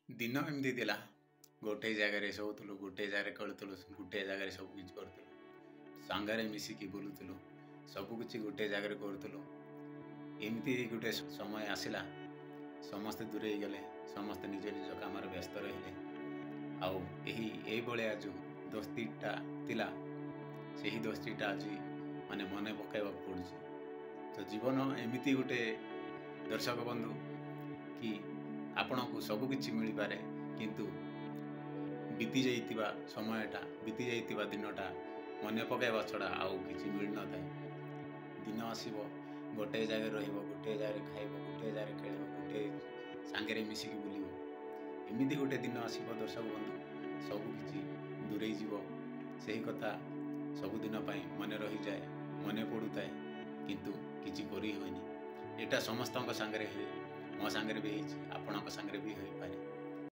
दिन एमती थिला गोटे जगार शोलु गोटे जगार कलुलु गोटे जगार सब किछि करूलु सांगारे मिसिकी बुलुलु सबकिछि गोटे जगार करूलु। एमती गोटे समय आसिला समस्ते दूरे गले समस्ते निज निज काम व्यस्त रहिले आउ एही भलिया जो दोस्तीटा थिला सेही दोस्तीटा आज माने मने पकाइबाक पड़ुछि। तो जीवन एमती गोटे दर्शक बंधु कि आपण को सबकिछि मिल पारे किंतु बीती जाइतिबा समयटा बीती जाइतिबा दिनटा मने पकाइबा छड़ा आउ किछि मिल न थाए। दिन आसीबो गोटे जगह रहिबो गोटे जगह खाइबो गोटे जगह खेलिबो गोटे सांगरे मिसिकी बुलिबो एमिति गोटे दिन आसीबो दर्शक बंधु सबकिछि दूरे जीवो सेही कथा सबुदिन पई मने रही जाए मने पड़ुताए किंतु किछि करी होइनी। एटा समस्तक सांगरे हे मो सांगरे भी आपणक सांगरे भी हो पारे।